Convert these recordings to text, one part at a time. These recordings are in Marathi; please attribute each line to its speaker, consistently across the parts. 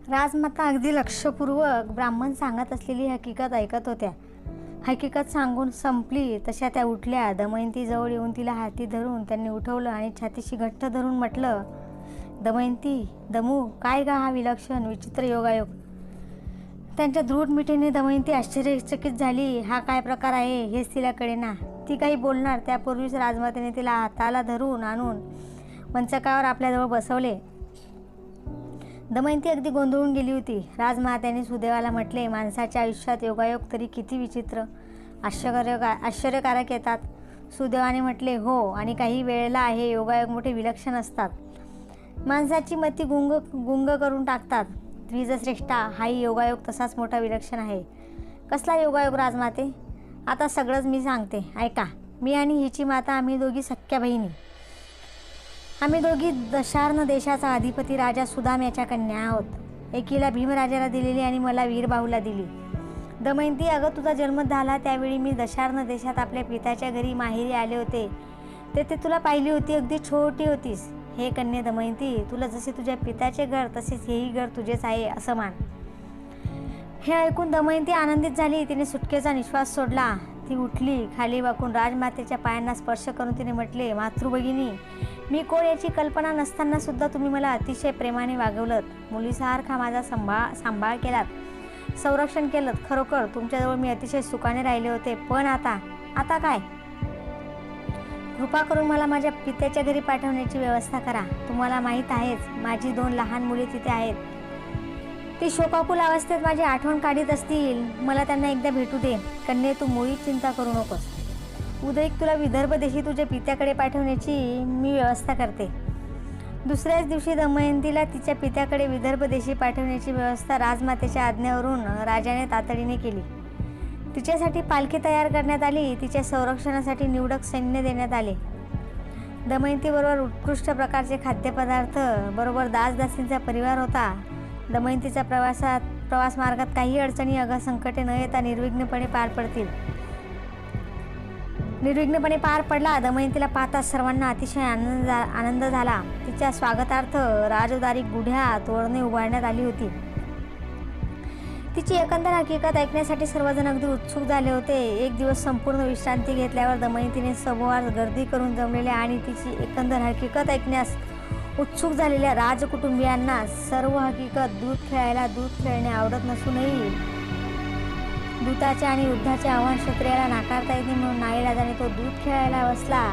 Speaker 1: राजमाता अगदी लक्षपूर्वक ब्राह्मण सांगत असलेली हकीकत ऐकत होत्या. हकीकत सांगून संपली तशा त्या उठल्या. दमयंती जवळ येऊन तिला हाती धरून त्यांनी उठवलं आणि छातीशी घट्ट धरून म्हटलं, दमयंती, दमू, काय गा हा विलक्षण विचित्र योगायोग. त्यांच्या दृढ मिठीने दमयंती आश्चर्यचकित झाली. हा काय प्रकार आहे हेच तिला कळेना. ती काही बोलणार त्यापूर्वीच राजमातेने तिला हाताला धरून आणून मंचकावर आपल्याजवळ बसवले. दमयंती अगदी गोंधळून गेली होती. राजमात्याने सुदैवाला म्हटले, माणसाच्या आयुष्यात योगायोग तरी किती विचित्र, आश्चर्यकारक येतात. सुदैवाने म्हटले, हो, आणि काही वेळेला हे योगायोग मोठे विलक्षण असतात. माणसाची मती गुंग करून टाकतात. द्विजश्रेष्ठा, हाही योगायोग तसाच मोठा विलक्षण आहे. कसला योगायोग राजमाते? आता सगळंच मी सांगते, ऐका. मी आणि हिची माता आम्ही दोघी सख्या बहिणी. आम्ही दोघी दशार्ण देशाचा अधिपती राजा सुदाम याच्या कन्या आहोत. एकीला भीमराजाला दिलेली आणि मला वीरबाहूला दिली. दमयंती, अगं तुझा जन्म झाला त्यावेळी मी दशार्ण देशात आपल्या पित्याच्या घरी माहेरी आले होते. तेथे तुला पाहिली होती. अगदी छोटी होतीस. हे कन्ये दमयंती, तुला जसे तुझ्या पित्याचे घर तसेच हेही घर तुझेच आहे असं मान. हे ऐकून दमयंती आनंदित झाली. तिने सुटकेचा निश्वास सोडला. ती उठली. खाली वाकून राजमातेच्या पायांना स्पर्श करून तिने म्हटले, मातृभगिनी, मी कोण याची कल्पना नसताना सुद्धा तुम्ही मला अतिशय प्रेमाने वागवलत. मुलीसारखा माझा सांभाळ केलात, संरक्षण केलं. खरोखर तुमच्याजवळ मी अतिशय सुखाने राहिले होते. पण आता काय? कृपा करून मला माझ्या पित्याच्या घरी पाठवण्याची व्यवस्था करा. तुम्हाला माहीत आहेच, माझी 2 लहान मुले तिथे आहेत. ती शोकाकुल अवस्थेत माझी आठवण काढीत असतील. मला त्यांना एकदा भेटू दे. कन्ये, तू मुळीच चिंता करू नकोस. उदयिक तुला विदर्भ देशी तुझ्या पित्याकडे पाठवण्याची मी व्यवस्था करते. दुसऱ्याच दिवशी दमयंतीला तिच्या पित्याकडे विदर्भ देशी पाठवण्याची व्यवस्था राजमातेच्या आज्ञेवरून राजाने तातडीने केली. तिच्यासाठी पालखी तयार करण्यात आली. तिच्या संरक्षणासाठी निवडक सैन्य देण्यात आले. दमयंतीबरोबर उत्कृष्ट प्रकारचे खाद्यपदार्थ बरोबर दासदासींचा परिवार होता. दमयंतीचा प्रवास मार्गात काही अडचणी संकटे न येता निर्विघ्नपणे पार पडला. दमयंतीला पाहता सर्वांना अतिशय आनंद झाला. तिच्या स्वागतार्थ राजदारी गुढ्या तोरणे उभारण्यात आली होती. तिची एकंदर हकीकत ऐकण्यासाठी सर्वजण अगदी उत्सुक झाले होते. एक दिवस संपूर्ण विश्रांती घेतल्यावर दमयंतीने समोर गर्दी करून जमलेल्या आणि तिची एकंदर हकीकत ऐकण्यास उत्सुक झालेल्या राजकुटुंबियांना सर्व हकीकत दूध खेळणे आवडत नसूनही दूताचे आणि युद्धाचे आव्हान क्षत्रियाला नाकारता येते म्हणून नाईलाजाने तो दूध खेळायला बसला.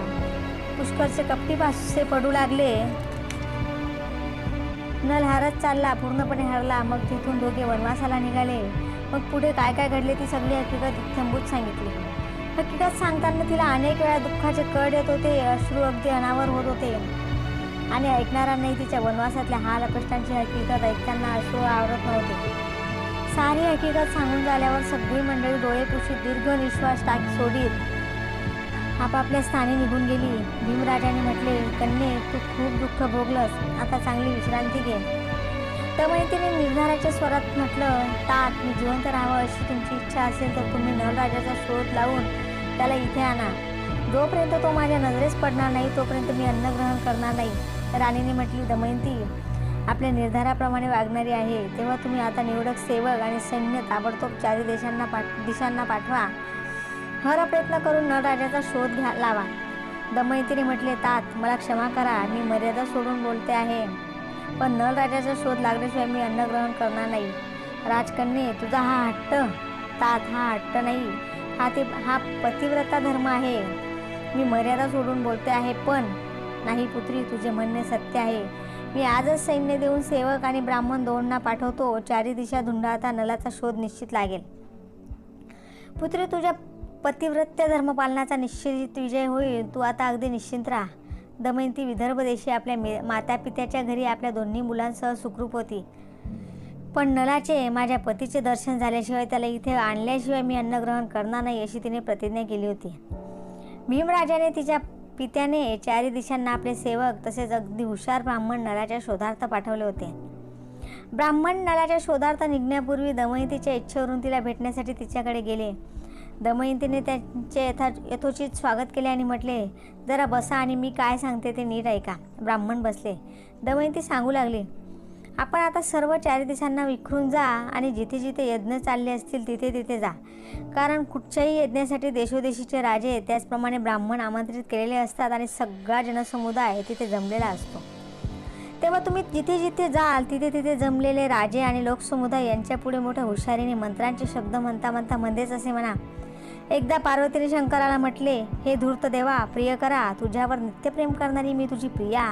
Speaker 1: पुष्कळचे कपटी पासे पडू लागले. नल हारत चालला, पूर्णपणे हरला. मग तिथून दोघे वनवासाला निघाले. मग पुढे काय काय घडले ती सगळी हकीकत इत्थंभूत सांगितली. हकीकत सांगताना तिला अनेक वेळा दुःखाचे कळ येत होते. अश्रू अगदी अनावर होत होते आणि ऐकणाऱ्यांनाही तिच्या वनवासातल्या हाल कष्टांची हकीकत ऐकताना अश्रू आवरत नव्हते. सारी हकीकत सांगून झाल्यावर सगळी मंडळी डोळे पुशीत दीर्घ निश्वास सोडीत आपापल्या स्थानी निघून गेली. भीमराजाने म्हटले, कन्ये, तू खूप दुःख भोगलंस. आता चांगली विश्रांती घे. दमयंतीने निर्धाराच्या स्वरात म्हटलं, तात, मी जिवंत राहावं अशी तुमची इच्छा असेल तर तुम्ही नलराजाचा शोध लावून त्याला इथे आणा. जोपर्यंत तो माझ्या नजरेस पडणार नाही तोपर्यंत मी अन्न ग्रहण करणार नाही. राणीने म्हटली, दमयंती आपल्या निर्धाराप्रमाणे वागणारी आहे. तेव्हा तुम्ही आता निवडक सेवक आणि सैन्य ताबडतोब 4 दिशांना पाठवा. हर प्रयत्न करून नळराजाचा शोध लावा. दमयंतीने म्हटले, तात, मला क्षमा करा. मी मर्यादा सोडून बोलते आहे. पण नळराजाचा शोध लागल्याशिवाय मी अन्न ग्रहण करणार नाही. राजकन्ये, तुझा हा हट्ट. तात, हा हट्ट नाही, हा पतिव्रता धर्म आहे. मी मर्यादा सोडून बोलते आहे. पण नाही पुत्री, तुझे म्हणणे सत्य आहे. मी आजच सैन्य देऊन सेवक आणि ब्राह्मण 2 पाठवतो. 4 दिशा धुंडाळता नलाचा शोध निश्चित लागेल. पुत्री, तुझ्या पतिव्रत्य धर्मपालनाचा निश्चित विजय होईल. तू आता अगदी निश्चिंत राहा. दमयंती विदर्भ देशी आपल्या मातापित्याच्या घरी आपल्या 2 मुलांसह सुखरूप होती. पण नलाचे माझ्या पतीचे दर्शन झाल्याशिवाय त्याला इथे आणल्याशिवाय मी अन्न ग्रहण करणार नाही अशी तिने प्रतिज्ञा केली होती. भीमराजाने तिच्या पित्याने 4 दिशांना आपले सेवक तसेच अगदी हुशार ब्राह्मण नलाच्या शोधार्थ पाठवले होते. ब्राह्मण नलाच्या शोधार्थ निघण्यापूर्वी दमयंतीच्या इच्छेवरून तिला भेटण्यासाठी तिच्याकडे गेले. दमयंतीने त्यांचे यथोचित स्वागत केले आणि म्हटले, जरा बसा आणि मी काय सांगते ते नीट ऐका. ब्राह्मण बसले. दमयंती सांगू लागली, आपण आता सर्व 4 दिशांना विखरून जा आणि जिथे जिथे यज्ञ चालले असतील तिथे तिथे जा, कारण कुठच्याही यज्ञासाठी देशोदेशीचे राजे त्याचप्रमाणे ब्राह्मण आमंत्रित केलेले असतात आणि सगळा जनसमुदाय तिथे जमलेला असतो. तेव्हा तुम्ही जिथे जिथे जाल तिथे तिथे जमलेले राजे आणि लोकसमुदाय यांच्यापुढे मोठ्या हुशारीने मंत्रांचे शब्द म्हणता म्हणता म्हणजेच असे म्हणा. एकदा पार्वतीने शंकराला म्हटले, हे धूर्त देवा, प्रिय करा, तुझ्यावर नित्यप्रेम करणारी मी तुझी प्रिया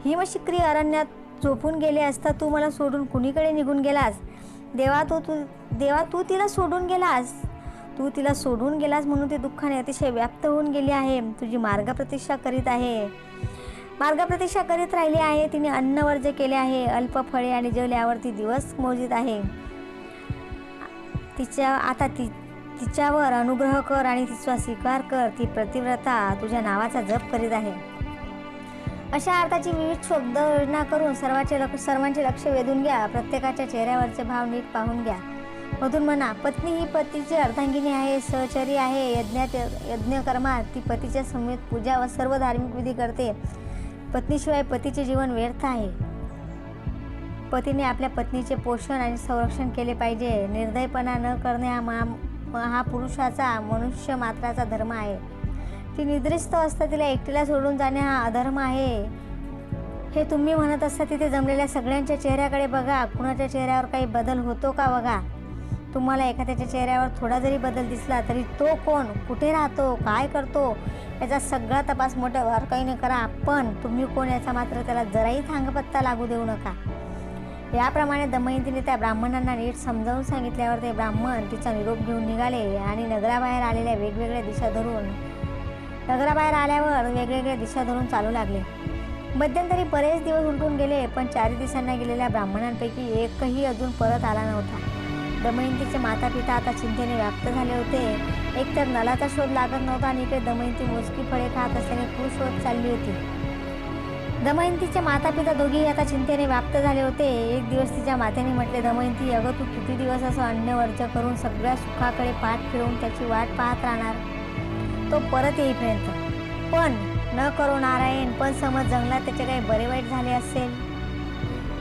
Speaker 1: हिमशिखरी अरण्यात झोपून गेले असता तू मला सोडून कुणीकडे निघून गेलास. देवा तू तिला सोडून गेलास म्हणून ती दुःखाने अतिशय व्याप्त होऊन गेली आहे. तुझी मार्गप्रतीक्षा करीत राहिली आहे. तिने अन्न वर्ज केले आहे, अल्प फळे आणि जल यावर ती दिवस मोजित आहे. तिच्यावर अनुग्रह कर आणि तिचा स्वीकार कर. ती प्रतिव्रता तुझ्या नावाचा जप करीत आहे. अशा अर्थाची विविध शब्द योजना करून सर्वांचे लक्ष वेधून घ्या. प्रत्येकाच्या चेहऱ्यावरचे भाव नीट पाहून घ्या. मधून म्हणा, पत्नी ही पतीची अर्धांगिनी आहे, सहचरी आहे. यज्ञकर्मात ती पतीच्या समेत पूजा व सर्व धार्मिक विधी करते. पत्नीशिवाय पतीचे जीवन व्यर्थ आहे. पतीने आपल्या पत्नीचे पोषण आणि संरक्षण केले पाहिजे. निर्दयपणा न करणे हा पुरुषाचा मनुष्य मात्राचा धर्म आहे. ती निद्रिस्त असता तिला एकटीला सोडून जाणे हा अधर्म आहे. हे तुम्ही म्हणत असता तिथे जमलेल्या सगळ्यांच्या चेहऱ्याकडे बघा. कुणाच्या चेहऱ्यावर काही बदल होतो का बघा. तुम्हाला एखाद्याच्या चेहऱ्यावर थोडा जरी बदल दिसला तरी तो कोण, कुठे राहतो, काय करतो याचा सगळा तपास मोठ्या बारकाईने करा. पण तुम्ही कोण याचा मात्र त्याला जराही थांगपत्ता लागू देऊ नका. याप्रमाणे दमयंतीने त्या ब्राह्मणांना नीट समजावून सांगितल्यावर ते ब्राह्मण तिचा निरोप घेऊन निघाले आणि नगराबाहेर वेगवेगळ्या दिशा धरून चालू लागले. मध्यंतरी बरेच दिवस उलटून गेले, पण 4 दिवसांना गेलेल्या ब्राह्मणांपैकी एकही अजून परत आला नव्हता. दमयंतीचे माता पिता आता चिंतेने व्याप्त झाले होते. एकतर नलाचा शोध लागत नव्हता आणि इकडे दमयंती मोजकी फळे खात असल्याने खूप शोध चालली होती. दमयंतीचे माता पिता दोघेही आता चिंतेने व्याप्त झाले होते. एक दिवस तिच्या मातेने म्हटले, दमयंती, अगं तू किती दिवस असं अन्न वर्ज करून सगळ्या सुखाकडे पाठ फिरवून त्याची वाट पाहत राहणार, तो परत येईपर्यंत? पण न करो नारायण, पण समज जंगलात त्याचे काही बरे वाईट झाले असेल,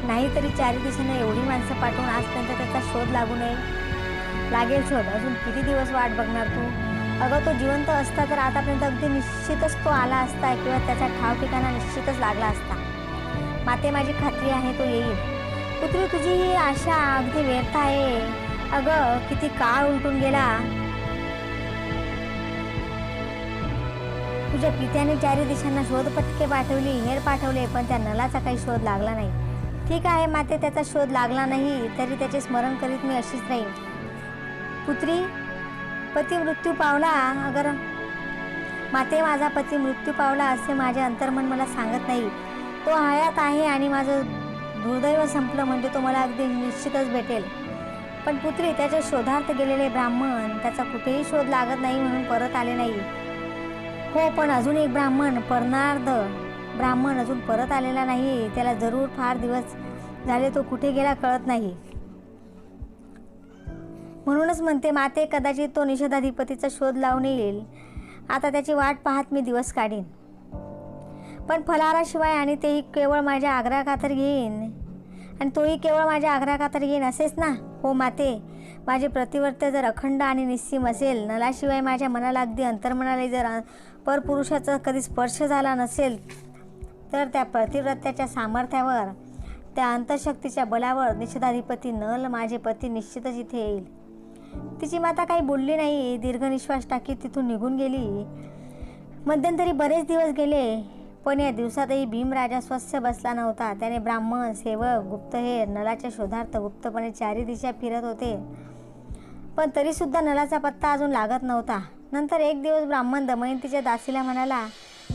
Speaker 1: नाहीतरी 4 दिवसांना एवढी माणसं पाठवून आजपर्यंत त्याचा शोध लागू नये. लागेल शोध. अजून किती दिवस वाट बघणार तू? अगं तो जिवंत असता तर आतापर्यंत अगदी निश्चितच तो आला असता किंवा त्याचा ठाव ठिकाणा निश्चितच लागला असता. माते, माझी खात्री आहे तो येईल. पुत्री, तुझी ही आशा अगदी व्यर्थ आहे. अगं किती काळ उलटून गेला. तुझ्या पित्याने 4 दिशांना शोधपथके पाठवली, हेर पाठवले, पण त्या नलाचा काही शोध लागला नाही. ठीक आहे माते, त्याचा शोध लागला नाही तरी त्याचे स्मरण करीत मी अशीच राहीन. पुत्री, पती मृत्यू पावला. अगर माते, माझा पती मृत्यू पावला असे माझे अंतर्मन मला सांगत नाही. तो हयात आहे आणि माझं दुर्दैव संपलं म्हणजे तो मला अगदी निश्चितच भेटेल. पण पुत्री, त्याच्या शोधार्थ गेलेले ब्राह्मण, त्याचा कुठेही शोध लागत नाही म्हणून परत आले नाही. हो, पण अजून एक परनार्ध ब्राह्मण अजून परत आलेला नाही. त्याला जरूर फार दिवस झाले, तो कुठे गेला कळत नाही. म्हणूनच म्हणते माते, कदाचित तो निषेधाधिपतीचा शोध लावून येईल. आता त्याची वाट पाहत मी दिवस काढीन, पण फलाहाराशिवाय, आणि तेही केवळ माझ्या आग्रहाखातर घेईन. आणि तोही केवळ माझ्या आग्रहाखातर घेईन असेच ना? हो माते, माझे प्रतिवर्त्य जर अखंड आणि निस्सीम असेल, नलाशिवाय माझ्या मनाला अगदी अंतर्मनाला जर परपुरुषाचा कधी स्पर्श झाला नसेल, तर त्या प्रतिव्रत्याच्या सामर्थ्यावर, त्या अंतशक्तीच्या बलावर निषेधाधिपती नल माझे पती निश्चितच इथे येईल. तिची माता काही बोलली नाही. दीर्घ निश्वास टाकीत तिथून निघून गेली. मध्यंतरी बरेच दिवस गेले, पण या दिवसातही भीमराजा स्वस्थ बसला नव्हता. त्याने ब्राह्मण, सेवक, गुप्तहेर नलाच्या शोधार्थ गुप्तपणे 4 दिशा फिरत होते, पण तरीसुद्धा नलाचा पत्ता अजून लागत नव्हता. नंतर एक दिवस ब्राह्मण दमयंतीच्या दासीला म्हणाला,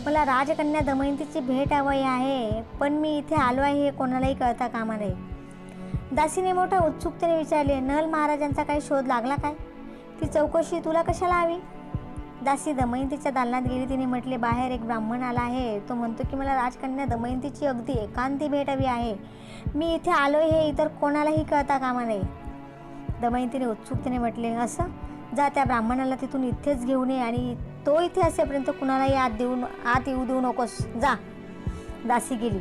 Speaker 1: मला राजकन्या दमयंतीची भेट हवी आहे, पण मी इथे आलो आहे हे कोणालाही कळता कामा नये. दासीने मोठ्या उत्सुकतेने विचारले, नल महाराजांचा काही शोध लागला काय? ती चौकशी तुला कशाला हवी? दासी दमयंतीच्या दालनात गेली. तिने म्हटले, बाहेर एक ब्राह्मण आला आहे. तो म्हणतो की मला राजकन्या दमयंतीची अगदी एकांती भेट हवी आहे. मी इथे आलोय हे इतर कोणालाही कळता कामा नये. दमयंतीने उत्सुकतेने म्हटले, असं? जा, त्या ब्राह्मणाला तिथून इथेच घेऊन ये आणि तो इथे असेपर्यंत कुणालाही आत येऊ देऊ नकोस. जा. दासी गेली.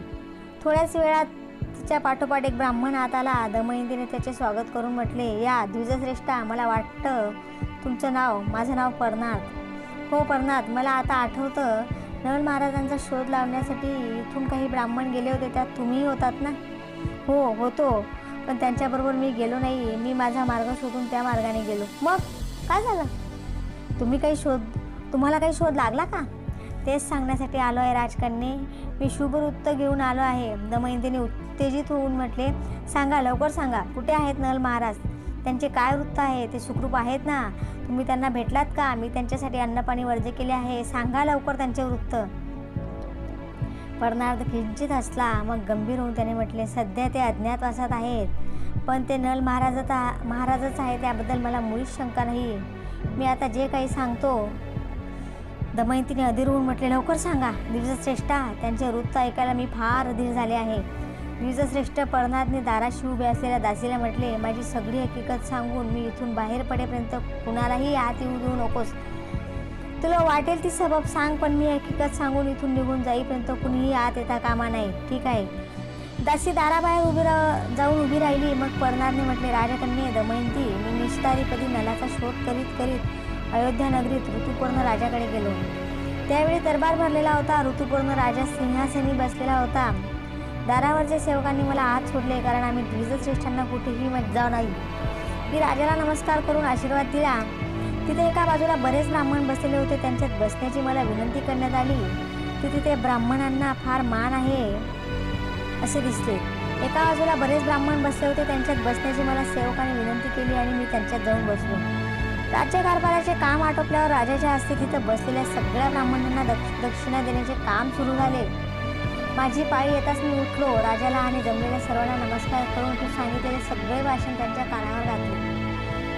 Speaker 1: थोड्याच वेळात तिच्या पाठोपाठ एक ब्राह्मण आत आला. दमयंतीने त्याचे स्वागत करून म्हटले, या द्विजश्रेष्ठा, मला वाटतं तुमचं नाव. माझं नाव परनाद. हो परनाद, मला आता आठवतं, नल महाराजांचा शोध लावण्यासाठी इथून काही ब्राह्मण गेले होते, त्यात तुम्हीही होतात ना? हो होतो, पण त्यांच्याबरोबर मी गेलो नाही. मी माझा मार्ग शोधून त्या मार्गाने गेलो. मग काय झालं? तुम्हाला काही शोध लागला का? तेच सांगण्यासाठी आलो आहे राजकन्ये. मी शुभवृत्त घेऊन आलो आहे. दमयंतीने उत्तेजित होऊन म्हटले, सांगा, लवकर सांगा. कुठे आहेत नल महाराज? त्यांचे काय वृत्त आहे? ते सुखरूप आहेत ना? तुम्ही त्यांना भेटलात का? मी त्यांच्यासाठी अन्नपाणी वर्ज केले आहे. सांगा लवकर त्यांचे वृत्त. परनाद किंचित हसला, मग गंभीर होऊन त्याने म्हटले, सध्या ते अज्ञातवासात आहेत, पण ते नल महाराजच आहे, त्याबद्दल मला मुळीच शंका नाही. मी आता जे काही सांगतो. दमयंतीने अधीर होऊन म्हटले, लवकर सांगा द्विजश्रेष्ठा. त्यांचे वृत्त ऐकायला मी फार अधीर झाले आहे. द्विजश्रेष्ठ परनादने दाराशी उभे असलेल्या दासीला म्हटले, माझी सगळी हकीकत सांगून मी इथून बाहेर पडेपर्यंत कुणालाही आत येऊ देऊ नकोस. तुला वाटेल ती सबब सांग, पण मी हकीकत सांगून इथून निघून जाईपर्यंत कुणीही आत येता कामा नाही. ठीक आहे? दासी दाराबाहेर जाऊन उभी राहिली. मग परनादने म्हटले, राजकन्ये दमयंती, मी निष्ठारीपदी नलाचा शोध करीत करीत अयोध्या नगरीत ऋतुपर्ण राजाकडे गेलो. त्यावेळी दरबार भरलेला होता. ऋतुपर्ण राजा सिंहासनी बसलेला होता. दारावरच्या सेवकांनी मला आत सोडले, कारण आम्ही द्विजश्रेष्ठांना कुठेही मज्जाव नाही. मी राजाला नमस्कार करून आशीर्वाद दिला. तिथे एका बाजूला बरेच ब्राह्मण बसलेले होते. त्यांच्यात बसण्याची मला विनंती करण्यात आली. तिथे ब्राह्मणांना फार मान आहे असे दिसले. एका बाजूला बरेच ब्राह्मण बसले होते. त्यांच्यात बसण्याची मला सेवकाने विनंती केली आणि मी त्यांच्यात जाऊन बसलो. राज्यकारभाराचे काम आटोपल्यावर राजाच्या हस्ते तिथं बसलेल्या सगळ्या ब्राह्मणांना दक्षिणा देण्याचे काम सुरू झाले. माझी पाळी येताच मी उठलो. राजाला आणि जमलेल्या सर्वांना नमस्कार करून तू सांगितलेले सगळे भाषण त्यांच्या कानावर घातले.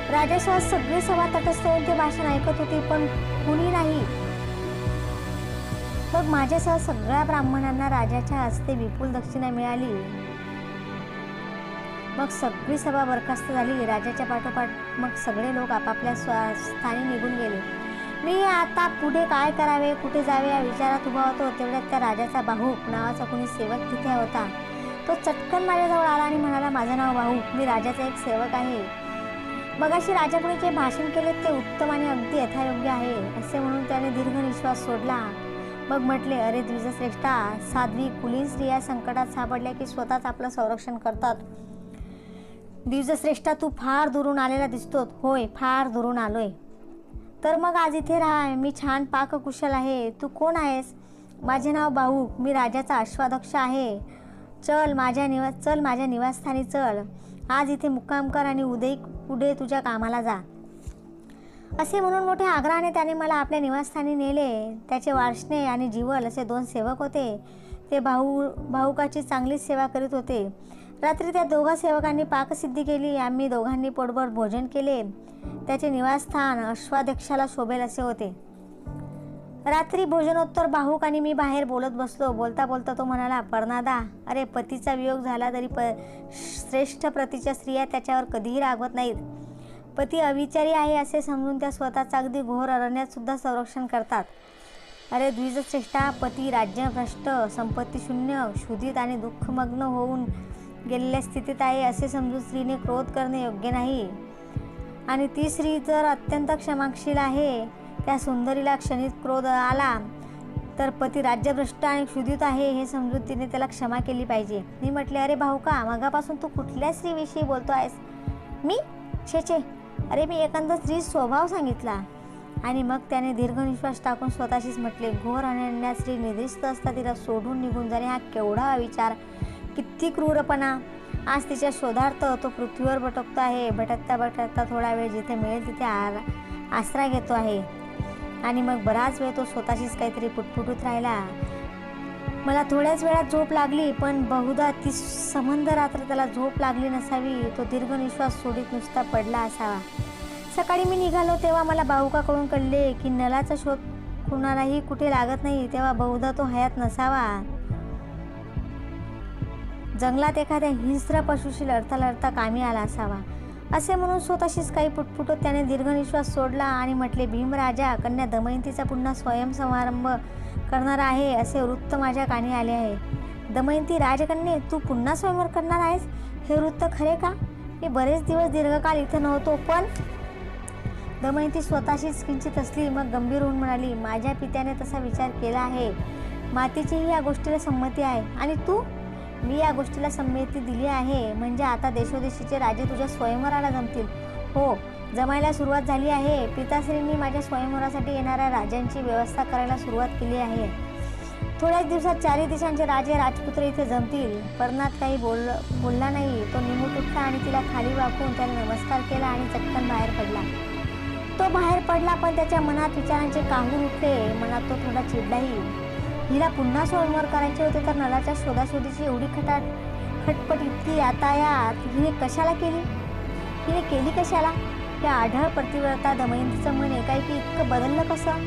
Speaker 1: राजासह सगळी सभा तटस्थ होऊन ते भाषण ऐकत होती, पण कुणी नाही. मग माझ्यासह सगळ्या ब्राह्मणांना राजाच्या हस्ते विपुल दक्षिणा मिळाली. मग सगळी सभा बरखास्त झाली. राजाच्या पाठोपाठ मग सगळे लोक आपापल्या स्थानी निघून गेले. मी आता पुढे काय करावे, कुठे जावे या विचारात उभा होतो. तेवढ्यात त्या राजाचा बाहूक नावाचा कोणी सेवक तिथे होता. तो चटकन माझ्याजवळ आला आणि म्हणाला, माझं नाव बाहूक, मी राजाचा एक सेवक आहे. मगाशी राजापुढे जे भाषण केले ते उत्तम आणि अगदी यथायोग्य आहे असे म्हणून त्याने दीर्घ निश्वास सोडला. मग म्हटले, अरे द्विजश्रेष्ठा, साध्वी कुलीन स्त्रिया संकटात सापडल्या की स्वतःच आपलं संरक्षण करतात. द्विजश्रेष्ठा, तू फार दुरून आलेला दिसतोस. होय, फार दुरून आलोय. तर मग आज इथे राहा. मी छान पाककुशल आहे. तू कोण आहेस? माझे नाव बाहूक. मी राजाचा अश्वाध्यक्ष आहे. चल माझ्या निवासस्थानी चल. आज इथे मुक्काम कर आणि उद्या पुढे तुझ्या कामाला जा. असे म्हणून मोठ्या आग्रहाने त्याने मला आपल्या निवासस्थानी नेले. त्याचे वार्ष्णे आणि जीवल असे 2 सेवक होते. ते भाऊकाची चांगलीच सेवा करीत होते. रात्री त्या दोघा सेवकांनी पाकसिद्धी केली. आम्ही दोघांनी पोटभर भोजन केले. त्याचे निवासस्थान अश्वाध्यक्षाला शोभेल असे होते. रात्री भोजनोत्तर बाहूक आणि मी बाहेर बोलत बसलो. बोलता बोलता तो म्हणाला, परनादा, अरे पतीचा वियोग झाला तरी श्रेष्ठ प्रतीच्या स्त्रिया त्याच्यावर कधीही रागवत नाहीत. पती अविचारी आहे असे समजून त्या स्वतःचा अगदी घोर अरण्यात सुद्धा संरक्षण करतात. अरे द्विजश्रेष्ठा, पती राज्यभ्रष्ट, संपत्ती शून्य, क्षुधित आणि दुःखमग्न होऊन गेलेल्या स्थितीत आहे असे समजून स्त्रीने क्रोध करणे योग्य नाही. आणि ती स्त्री जर अत्यंत क्षमाशील आहे, त्या सुंदरीला क्षणिक क्रोध आला तर पती राज्यभ्रष्ट आणि क्षुधित आहे हे समजून तिने त्याला क्षमा केली पाहिजे. मी म्हटले, अरे भाऊका, मगापासून तू कुठल्या स्त्रीविषयी बोलतो आहेस? मी? छे, अरे मी एखादा स्त्री स्वभाव सांगितला. आणि मग त्याने दीर्घ निश्वास टाकून स्वतःशीच म्हटले, घोर अनन्या स्त्री निद्रिस्त असता तिला सोडून निघून जाणे हा केवढा विचार, किती क्रूरपणा. आज तिच्या शोधार्थ तो पृथ्वीवर भटकतो आहे. भटकता थोडा वेळ जिथे मिळेल तिथे आसरा घेतो आहे. आणि मग बराच वेळ तो स्वतःशीच काहीतरी पुटपुटत राहिला. मला थोड्याच वेळात झोप लागली, पण बहुधा ती संबंध रात्र त्याला झोप लागली नसावी. तो दीर्घ निश्वास सोडीत नुसता पडला असावा. सकाळी मी निघालो तेव्हा मला बाहुकाकडून कळले की नलाचा शोध कुणालाही कुठे लागत नाही. तेव्हा बहुधा तो हयात नसावा. जंगलात एखाद्या हिंस्र पशुशी लढता कामी आला असावा. असे म्हणून स्वतःशीच काही पुटपुटत त्याने दीर्घ निश्वास सोडला आणि म्हटले, भीमराजा, कन्या दमयंतीचा पुन्हा स्वयंसमारंभ करणार आहे असे वृत्त माझ्या कानी आले आहे. दमयंती राजकन्ये, तू पुन्हा स्वयंवर करणार आहेस? हे वृत्त खरे का? मी बरेच दिवस दीर्घकाळ इथे नव्हतो, पण दमयंती स्वतःशीच किंचित असली, मग गंभीर होऊन म्हणाली, माझ्या पित्याने तसा विचार केला आहे. मातेचीही या गोष्टीला संमती आहे. आणि तू? मी या गोष्टीला संमती दिली आहे. म्हणजे आता देशोदेशीचे राजे तुझ्या स्वयंवराला जमतील? हो, जमायला सुरुवात झाली आहे. पिताश्रींनी माझ्या स्वयंवरासाठी येणाऱ्या राजांची व्यवस्था करायला सुरुवात केली आहे. थोड्याच दिवसात चारही दिशांचे राजे राजपुत्र इथे जमतील. परनाथ काही बोलला नाही. तो निमूट उठला आणि तिला खाली वाकून त्याने नमस्कार केला आणि चटकन बाहेर पडला. तो बाहेर पडला, पण त्याच्या मनात विचारांचे कांगूर उठले. मनात तो थोडा चिडलाही. हिला पुन्हा स्वयंवर करायचे होते, तर नलाच्या शोधाशोधीची एवढी खटपट इतकी यातायात हिने कशाला केली? कशाला? या आढळ प्रतिव्रता दमयंतीचं मन एकाएकी इतकं बदललं कसं?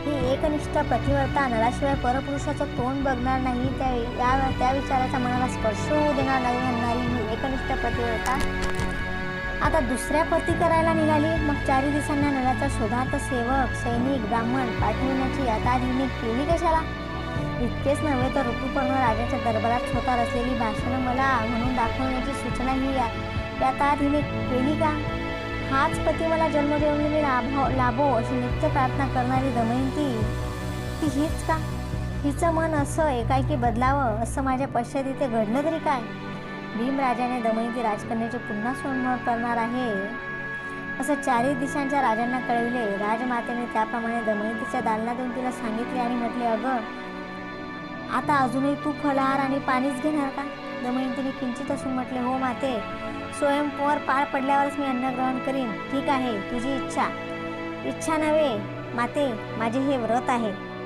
Speaker 1: ही एकनिष्ठ प्रतिव्रता नळाशिवाय परपुरुषाचं तोंड बघणार नाही, त्या विचाराचा मनाला स्पर्श होऊ देणार नाही म्हणणारी ही एकनिष्ठ प्रतिव्रता आता दुसऱ्या पती करायला निघाली. मग चारही दिवसांना नळाच्या शोधार्थ सेवक, सैनिक, ब्राह्मण पाठविण्याची आता हिने केली कशाला? इतकेच नव्हे तर ऋतुपर्ण राजाच्या दरबारात स्वतः रचलेली भाषणं मला म्हणून दाखवण्याची सूचना ही आता हिने केली का? हाच पती मला जन्मजन्मी लाभो अशी नित्य प्रार्थना करणारी दमयंती ती हीच का? हिचं मन असं एकाएकी बदलावं असं माझ्या पश्चात इथे घडलं तरी काय? भीमराजाने दमयंती राजकन्याचे पुन्हा स्वयंवर करणार आहे असं चारही दिशांच्या राजांना कळविले. राजमातेने त्याप्रमाणे दमयंतीच्या दालनातून तिला सांगितले आणि म्हटले, अगं, आता अजूनही तू फलाहार आणि पाणीच घेणार का? दमयंतीने किंचित असून म्हटले, हो माते, स्वयंवर पार पडल्यावरच मी अन्न ग्रहण करीन. ठीक आहे, तुझी इच्छा नव्हे माते, माझे हे व्रत आहे.